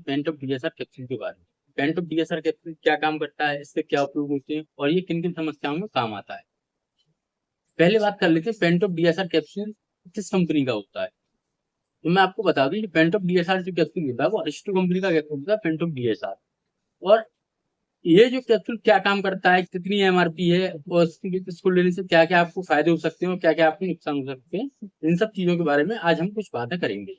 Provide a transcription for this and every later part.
Paint of DSR capsule के बारे में। पेंट ऑफ डीएसआर कैप्सूल क्या काम करता है, इससे क्या उपयोग होते हैं और ये किन किन समस्याओं में काम आता है। पहले बात कर लेते हैं पेंट ऑफ डीएसआर कैप्सूल किस कंपनी का होता है। तो मैं आपको बता दूं, पेंट ऑफ डीएसआर जो कैप्सूल होता है वो अरिस्टो कंपनी का कैप्सूल होता है, पेंट ऑफ डीएसआर। और ये जो कैप्सूल क्या काम करता है, कितनी एमआरपी है और इसको लेने से क्या क्या आपको फायदे हो सकते हैं और क्या क्या आपको नुकसान हो सकते हैं, इन सब चीजों के बारे में आज हम कुछ बातें करेंगे।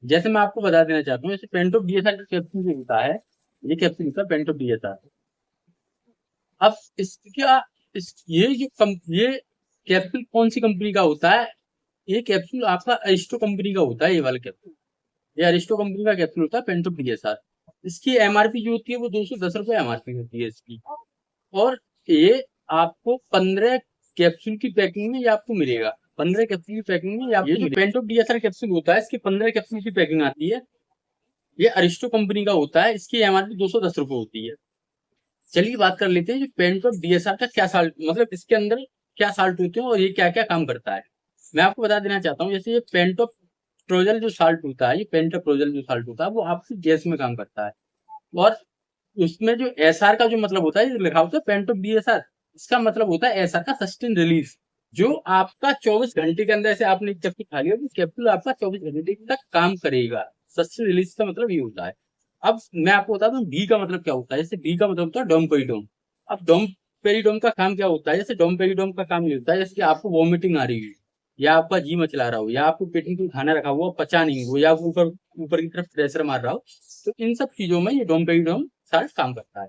जैसे मैं आपको बता देना चाहता हूँ, जैसे पेंट ऑफ डीएसआर का कैप्सूल जो होता है, ये कैप्सूल होता है पेंट ऑफ डीएसआर। अब इसका ये कैप्सूल कौन सी कंपनी का होता है, ये कैप्सूल आपका अरिस्टो कंपनी का होता है। ये वाला कैप्सूल, ये अरिस्टो कंपनी का कैप्सूल होता है पेंट ऑफ डीएसआर। इसकी एमआरपी जो होती है वो 210 रुपए एमआरपी होती है इसकी। और ये आपको 15 कैप्सूल की पैकिंग में ये आपको मिलेगा। 15 कैप्सूल की पैकिंग में ये जो पेंट ऑफ डीएसआर कैप्सूल होता है, इसकी 15 कैप्सूल की पैकिंग आती है। ये अरिस्टो कंपनी का होता है, इसकी एमआरपी 210 रुपए होती है। चलिए बात कर लेते हैं जो पेंट ऑफ डीएसआर का क्या साल्ट, मतलब इसके अंदर क्या साल्ट होते हैं और ये क्या क्या काम करता है। मैं आपको बता देना चाहता हूँ, जैसे ये पेंटोप्रोजल जो साल्ट होता है, ये पेंटोप्रोजल जो साल्ट होता है वो आपकी गैस में काम करता है। और उसमें जो एसआर का जो मतलब होता है, लिखा होता है पेंट ऑफ डीएसआर, इसका मतलब होता है एसआर का सस्टेन रिलीज, जो आपका 24 घंटे के अंदर से आपने एक कैप्सूल खा लिया तो कैप्सूल आपका 24 घंटे तक काम करेगा। सस्टेन रिलीज का मतलब ये होता है। अब मैं आपको बताता हूँ डी का मतलब क्या होता है। जैसे डी का मतलब होता है डोमपेरिडोम। अब डोमपेरिडोम का काम क्या होता है, जैसे डोमपेरिडोम का काम ये होता है, जैसे कि आपको वॉमिटिंग आ रही है या आपका जी मचला रहा हो या आपको पेट में कोई खाना रखा हुआ पचा नहीं हो या ऊपर ऊपर की तरफ प्रेशर मार रहा हो, तो इन सब चीजों में ये डोमपेरिडोम साल्ट काम करता है।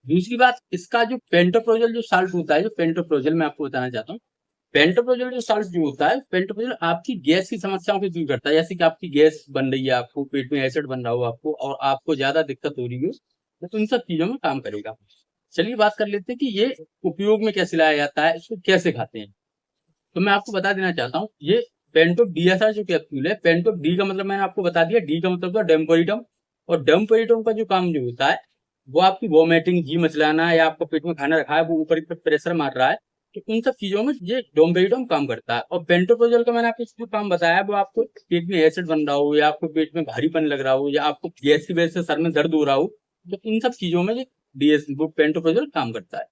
दूसरी बात, इसका जो पेंटोप्रोजल जो साल्ट होता है, जो पेंटोप्रोजल मैं आपको बताना चाहता हूँ, पेंटोप्रोजल जो साल्ट जो होता है, पेंटोप्रोजल आपकी गैस की समस्याओं को दूर करता है। जैसे कि आपकी गैस बन रही है, आपको पेट में एसिड बन रहा हो आपको और आपको ज्यादा दिक्कत हो रही हो, तो इन सब चीजों में काम करेगा। चलिए बात कर लेते हैं कि ये उपयोग में कैसे लाया जाता है, इसको कैसे खाते हैं। तो मैं आपको बता देना चाहता हूँ, ये पेंटोप डीएसआर जो कैप्सूल है, पेंटोप डी का मतलब मैंने आपको बता दिया, डी का मतलब होता है डेम्पोरिटम। और डेम्पोरिटम का जो काम जो होता है वो आपकी वोमिटिंग, जी मचलाना या आपको पेट में खाना रखा है वो ऊपर की तरफ प्रेशर मार रहा है, तो उन सब चीजों में ये डोम्पेरिडोम काम करता है। और पेंटोप्रोजल का मैंने आपको जो काम बताया वो आपको पेट में एसिड बन रहा हो या आपको पेट में भारीपन लग रहा हो या आपको गैस की वजह से सर में दर्द हो रहा हो, तो इन सब चीजों में ये डीएस वो पेंटोप्रोजल काम करता है।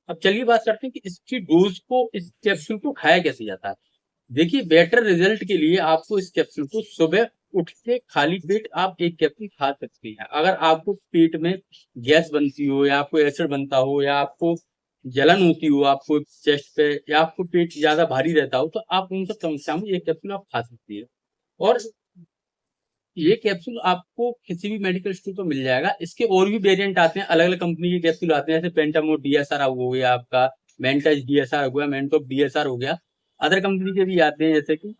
अब चलिए बात करते हैं कि इसकी डोज को, इस कैप्सूल को खाया कैसे जाता है। देखिए, बेटर रिजल्ट के लिए आपको इस कैप्सूल को सुबह उठ के खाली पेट आप एक कैप्सूल खा सकते हैं। अगर आपको पेट में गैस बनती हो या आपको एसिड बनता हो या आपको जलन होती हो आपको चेस्ट पे या आपको पेट ज्यादा भारी रहता हो, तो आप उन सब समस्याओं में एक कैप्सूल आप खा सकते हैं। और ये कैप्सूल आपको किसी भी मेडिकल स्टोर पर मिल जाएगा। इसके और भी वेरिएंट आते हैं, अलग अलग कंपनी के कैप्सूल आते हैं, जैसे पेंटामोर डीएसआर हो गया, आपका मेंटस डीएसआर हो गया, मेंटोप डीएसआर हो गया। अदर कंपनी के भी आते हैं, जैसे कि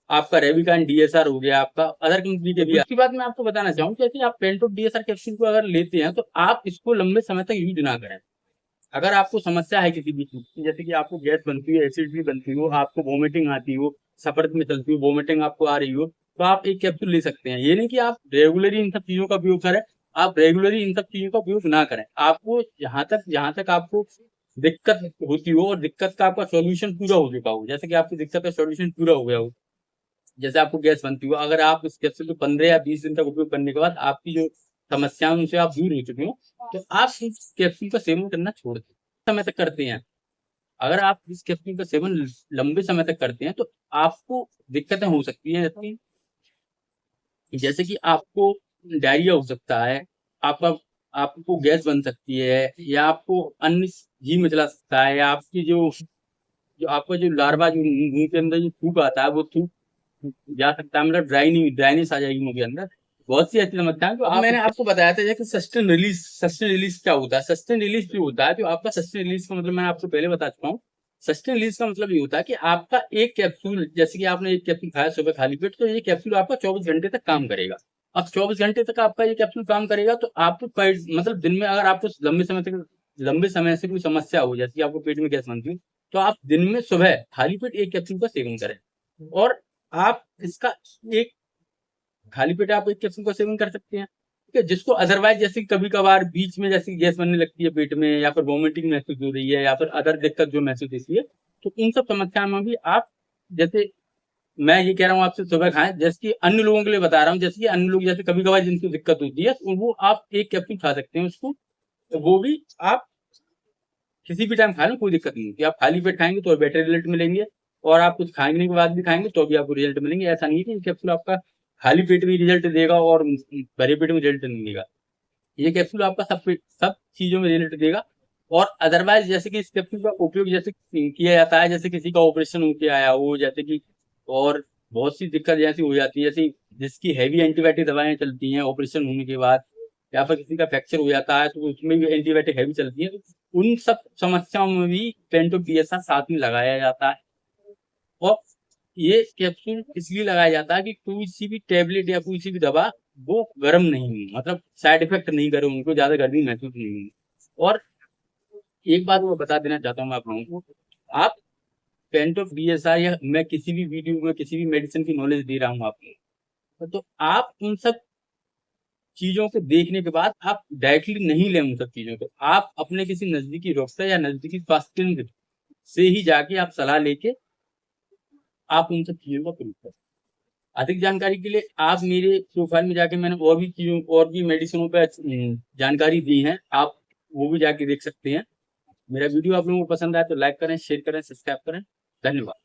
आपका रेविकान डीएसआर हो गया, आपका अदर कंपनी के भी। उसके बाद मैं आपको बताना चाहूँ, जैसे आप पेंटोप डीएसआर कैप्सूल को अगर लेते हैं तो आप इसको लंबे समय तक यूज ना करें। अगर आपको समस्या है किसी भी चीज की, जैसे कि आपको गैस बनती है, एसिड भी बनती हो, आपको वोमिटिंग आती हो, सफर में चलती हो, वोमिटिंग आपको आ रही हो, तो आप एक कैप्सूल ले सकते हैं। ये नहीं कि आप रेगुलरली इन सब चीजों का उपयोग करें, आप रेगुलरली इन सब चीजों का उपयोग ना करें। आपको जहां तक आपको दिक्कत होती हो और दिक्कत का आपका सॉल्यूशन पूरा हो चुका हो, जैसे कि आपकी दिक्कत का सॉल्यूशन पूरा हो गया हो, जैसे आपको गैस बनती हो, अगर आप इस कैप्सूल को 15 या 20 दिन तक उपयोग करने के बाद आपकी जो समस्याएं उनसे आप दूर हो चुके हो, तो आप इस कैप्सूल का सेवन करना छोड़ दें। समय तक करते हैं, अगर आप इस कैप्सूल का सेवन लंबे समय तक करते हैं तो आपको दिक्कतें हो सकती हैं, जैसे कि आपको डायरिया हो सकता है, आपका आपको गैस बन सकती है या आपको अन्य जी मचला सकता है, या आपकी जो जो आपका जो लार्वा जो मुंह के अंदर जो थूक आता है वो थूक जा सकता है, मतलब ड्राइनेस आ जाएगी मुंह के अंदर। बहुत सी ऐसी समस्याएं जो मैंने आपको बताया था कि सस्टेन रिलीज क्या होता है। सस्टेन रिलीज जो होता है, जो आपका सस्टेन रिलीज का मतलब मैं आपको पहले बता चुका हूँ। सस्टेन रिलीज का मतलब ये होता है कि आपका एक कैप्सूल, जैसे कि आपने एक कैप्सूल खाया सुबह खाली पेट, तो ये कैप्सूल आपका 24 घंटे तक काम करेगा। अब 24 घंटे तक आपका ये कैप्सूल काम करेगा तो आपको मतलब दिन में अगर आपको लंबे समय से कोई समस्या हो, जैसे कि आपको पेट में गैस बनती है, तो आप दिन में सुबह खाली पेट एक कैप्सूल का सेवन करें। और आप इसका एक खाली पेट आप एक कैप्सूल का सेवन कर सकते हैं, ठीक है। जिसको अदरवाइज जैसे कभी कभार बीच में जैसे गैस बनने लगती है पेट में, या फिर वोमिटिंग महसूस हो रही है, या फिर अदर दिक्कत जो महसूस होती है, तो इन सब समस्याओं में भी आप जैसे मैं ये कह रहा हूँ आपसे सुबह खाएं, जैसे कि अन्य लोगों के लिए बता रहा हूँ, जैसे कि अन्य लोग जैसे कभी कभार जिनको दिक्कत होती है तो वो आप एक कैप्सूल खा सकते हैं उसको, तो वो भी आप किसी भी टाइम खा लें, कोई दिक्कत नहीं होती। आप खाली पेट खाएंगे तो बेटर रिजल्ट मिलेंगे, और आप कुछ खाने के बाद भी खाएंगे तो भी आपको रिजल्ट मिलेंगे। ऐसा नहीं है कि ये कैप्सूल आपका खाली पेट भी रिजल्ट देगा और भरे पेट में रिजल्ट नहीं देगा। ये कैप्सूल आपका सब चीजों में रिजल्ट देगा। और अदरवाइज जैसे कि इस कैप्सूल का उपयोग जैसे किया जाता है, जैसे किसी का ऑपरेशन होके आया हो, जैसे कि और बहुत सी दिक्कत जैसी हो जाती है, जैसे जिसकी हैवी एंटीबायोटिक दवाएं चलती हैं ऑपरेशन होने के बाद, या फिर किसी का फ्रैक्चर हो जाता है तो उसमें भी एंटीबायोटिक हैवी चलती है, तो उन सब समस्याओं में भी पेंटो पीएसआर साथ में लगाया जाता है। और ये कैप्सूल इसलिए लगाया जाता है कि कोई सी भी टेबलेट या कोई सी भी दवा वो गर्म नहीं हुई, मतलब साइड इफेक्ट नहीं करे, उनको ज्यादा गर्मी महसूस नहीं हुई। और एक बात मैं बता देना चाहता हूँ आप लोगों को, आप पेंटो पीएसआर या मैं किसी भी वीडियो में किसी भी मेडिसिन की नॉलेज दे रहा हूँ आपको, तो आप उन सब चीजों को देखने के बाद आप डायरेक्टली नहीं लें उन सब चीजों को। आप अपने किसी नजदीकी डॉक्टर या नजदीकी स्वास्थ्य केंद्र से ही जाके आप सलाह लेके आप उन सब चीजों का प्रयोग करें। अधिक जानकारी के लिए आप मेरे प्रोफाइल में जाके मैंने और भी चीजों और भी मेडिसिनों पर जानकारी दी है, आप वो भी जाके देख सकते हैं। मेरा वीडियो आप लोगों को पसंद आए तो लाइक करें, शेयर करें, सब्सक्राइब करें। धन्यवाद।